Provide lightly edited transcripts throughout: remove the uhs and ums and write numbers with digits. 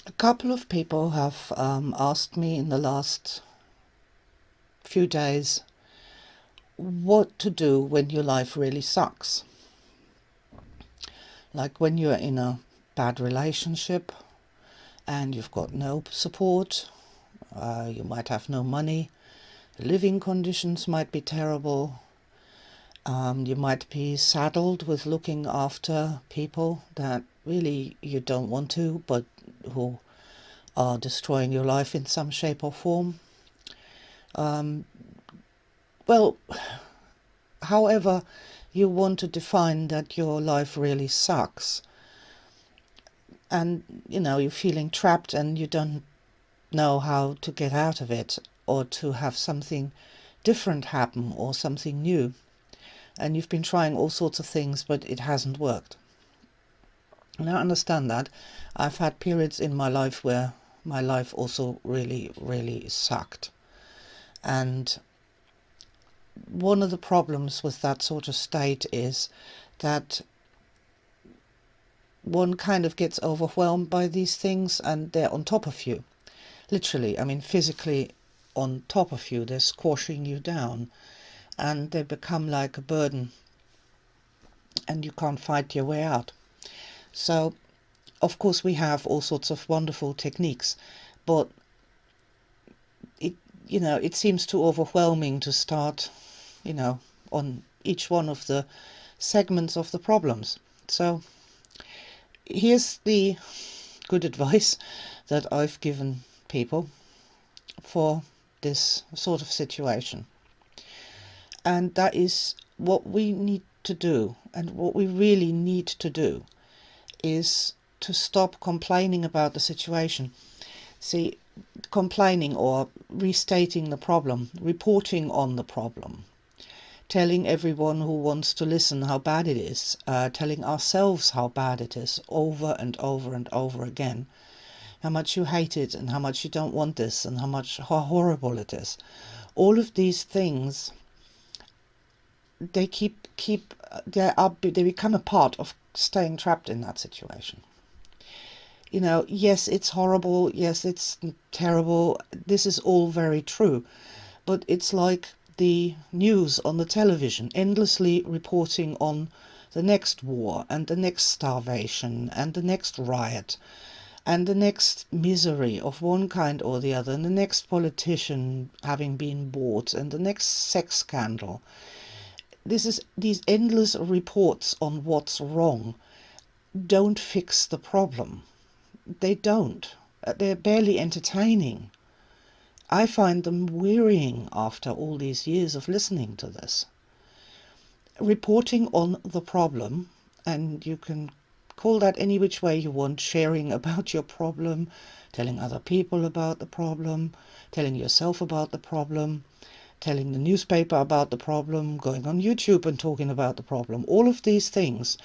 A couple of people have asked me in the last few days what to do when your life really sucks. Like when you're in a bad relationship and you've got no support, you might have no money, living conditions might be terrible, you might be saddled with looking after people that really you don't want to, but who are destroying your life in some shape or form. Well, however you want to define that your life really sucks, and you're feeling trapped and you don't know how to get out of it, or to have something different happen or something new, and you've been trying all sorts of things but it hasn't worked. And I understand that. I've had periods in my life where my life also really, really sucked. And one of the problems with that sort of state is that one kind of gets overwhelmed by these things and they're on top of you. Literally, I mean physically on top of you. They're squashing you down and they become like a burden and you can't fight your way out. So, of course, we have all sorts of wonderful techniques, but it seems too overwhelming to start, on each one of the segments of the problems. So here's the good advice that I've given people for this sort of situation. And that is what we need to do, and what we really need to do is to stop complaining about the situation. See, complaining or restating the problem, reporting on the problem, telling everyone who wants to listen how bad it is, telling ourselves how bad it is over and over and over again, how much you hate it and how much you don't want this and how horrible it is. All of these things, they they become a part of staying trapped in that situation. Yes, it's horrible, yes, it's terrible, this is all very true, but it's like the news on the television, endlessly reporting on the next war and the next starvation and the next riot and the next misery of one kind or the other, and the next politician having been bought and the next sex scandal. These endless reports on what's wrong don't fix the problem. They don't. They're barely entertaining. I find them wearying after all these years of listening to this. Reporting on the problem, and you can call that any which way you want, sharing about your problem, telling other people about the problem, telling yourself about the problem, telling the newspaper about the problem, going on YouTube and talking about the problem. All of these things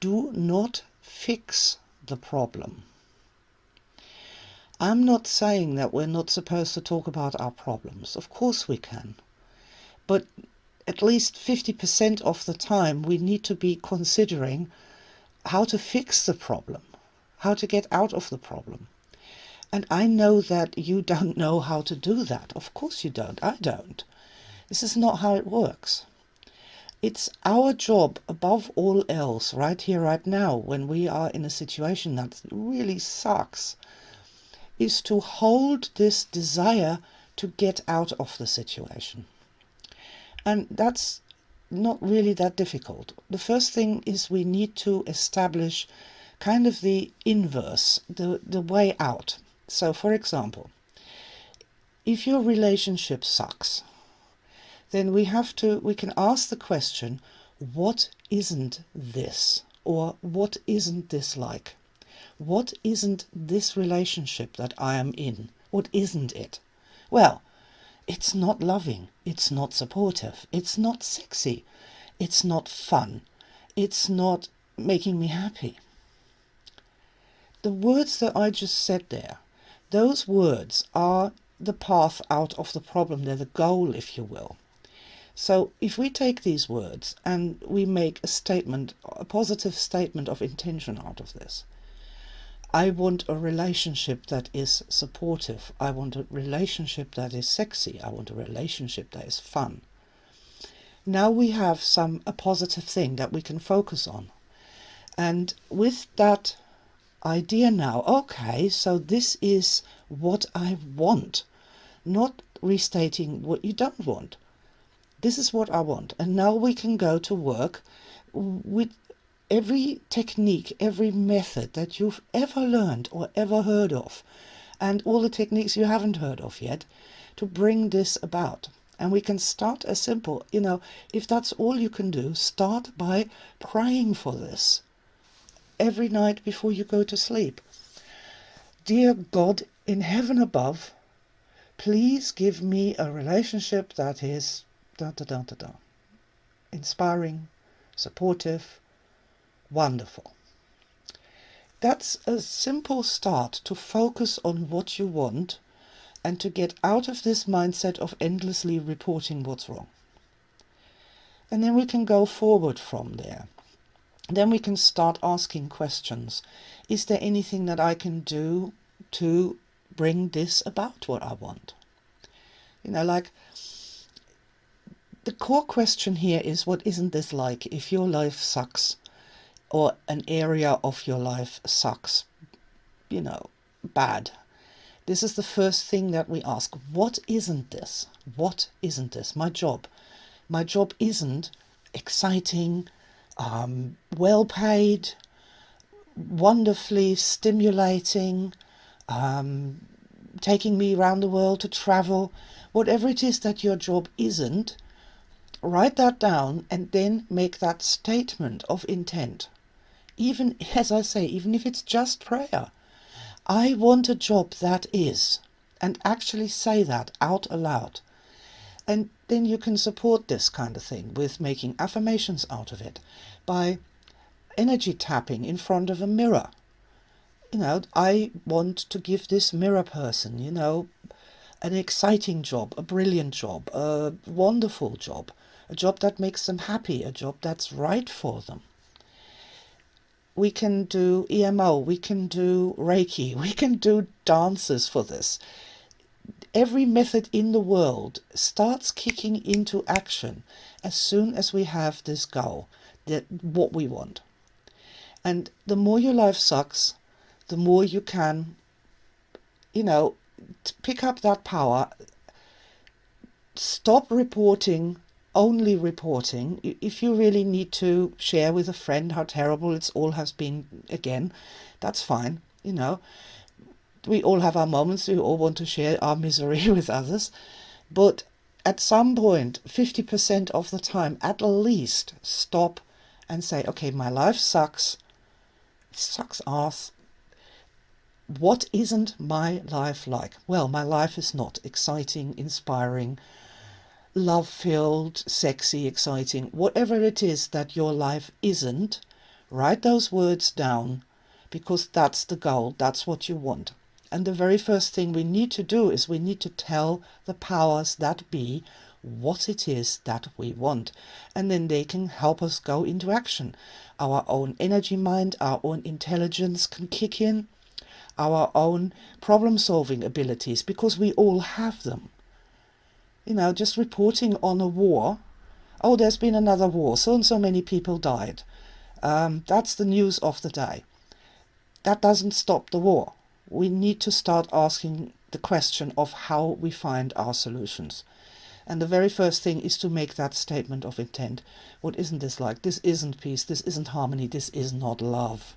do not fix the problem. I'm not saying that we're not supposed to talk about our problems. Of course we can. But at least 50% of the time we need to be considering how to fix the problem, how to get out of the problem. And I know that you don't know how to do that. Of course you don't. I don't. This is not how it works. It's our job, above all else, right here, right now, when we are in a situation that really sucks, is to hold this desire to get out of the situation. And that's not really that difficult. The first thing is we need to establish kind of the inverse, the way out. So, for example, if your relationship sucks, then we can ask the question, what isn't this? Or what isn't this like? What isn't this relationship that I am in? What isn't it? Well, it's not loving, it's not supportive, it's not sexy, it's not fun, it's not making me happy. The words that I just said there, those words are the path out of the problem. They're the goal, if you will. So if we take these words and we make a statement, a positive statement of intention out of this, I want a relationship that is supportive. I want a relationship that is sexy. I want a relationship that is fun. Now we have a positive thing that we can focus on. And with that idea now, okay, so this is what I want, not restating what you don't want. This is what I want. And now we can go to work with every technique, every method that you've ever learned or ever heard of, and all the techniques you haven't heard of yet, to bring this about. And we can start as simple, if that's all you can do, start by praying for this every night before you go to sleep. Dear God in heaven above, please give me a relationship that is inspiring, supportive, wonderful. That's a simple start to focus on what you want and to get out of this mindset of endlessly reporting what's wrong. And then we can go forward from there. Then we can start asking questions. Is there anything that I can do to bring this about what I want? Like, the core question here is, what isn't this like if your life sucks or an area of your life sucks, bad? This is the first thing that we ask. What isn't this? What isn't this? My job. My job isn't exciting, well paid, wonderfully stimulating, taking me around the world to travel. Whatever it is that your job isn't, write that down and then make that statement of intent. Even, as I say, even if it's just prayer. I want a job that is, and actually say that out aloud. And then you can support this kind of thing with making affirmations out of it, by energy tapping in front of a mirror. I want to give this mirror person, an exciting job, a brilliant job, a wonderful job, a job that makes them happy, a job that's right for them. We can do EMO, we can do Reiki, we can do dances for this. Every method in the world starts kicking into action as soon as we have this goal, what we want. And the more your life sucks, the more you can, pick up that power. Stop reporting, only reporting. If you really need to share with a friend how terrible it all has been again, that's fine. We all have our moments. We all want to share our misery with others. But at some point, 50% of the time, at least, stop and say, okay, my life sucks. It sucks ass. What isn't my life like? Well, my life is not exciting, inspiring, love-filled, sexy, exciting. Whatever it is that your life isn't, write those words down, because that's the goal, that's what you want. And the very first thing we need to do is we need to tell the powers that be what it is that we want. And then they can help us go into action. Our own energy mind, our own intelligence can kick in, our own problem-solving abilities, because we all have them. Just reporting on a war. Oh, there's been another war. So and so many people died. That's the news of the day. That doesn't stop the war. We need to start asking the question of how we find our solutions. And the very first thing is to make that statement of intent. What isn't this like? This isn't peace. This isn't harmony. This is not love.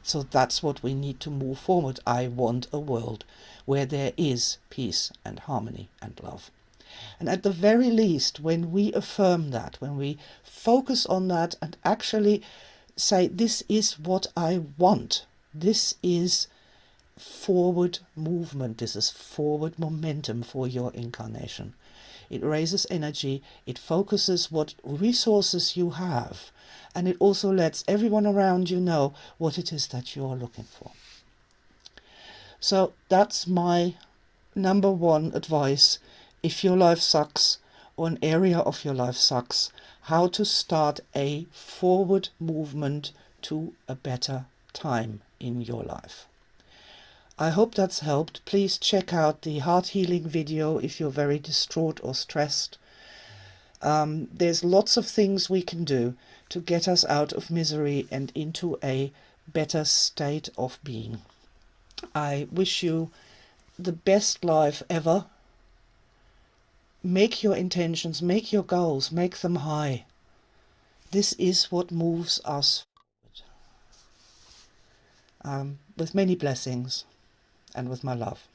So that's what we need to move forward. I want a world where there is peace and harmony and love. And at the very least, when we affirm that, when we focus on that and actually say, this is what I want, this is forward movement, this is forward momentum for your incarnation. It raises energy, it focuses what resources you have, and it also lets everyone around you know what it is that you're looking for. So that's my number one advice. If your life sucks, or an area of your life sucks, how to start a forward movement to a better time in your life. I hope that's helped. Please check out the heart healing video if you're very distraught or stressed. There's lots of things we can do to get us out of misery and into a better state of being. I wish you the best life ever. Make your intentions, make your goals, make them high. This is what moves us forward. With many blessings and with my love.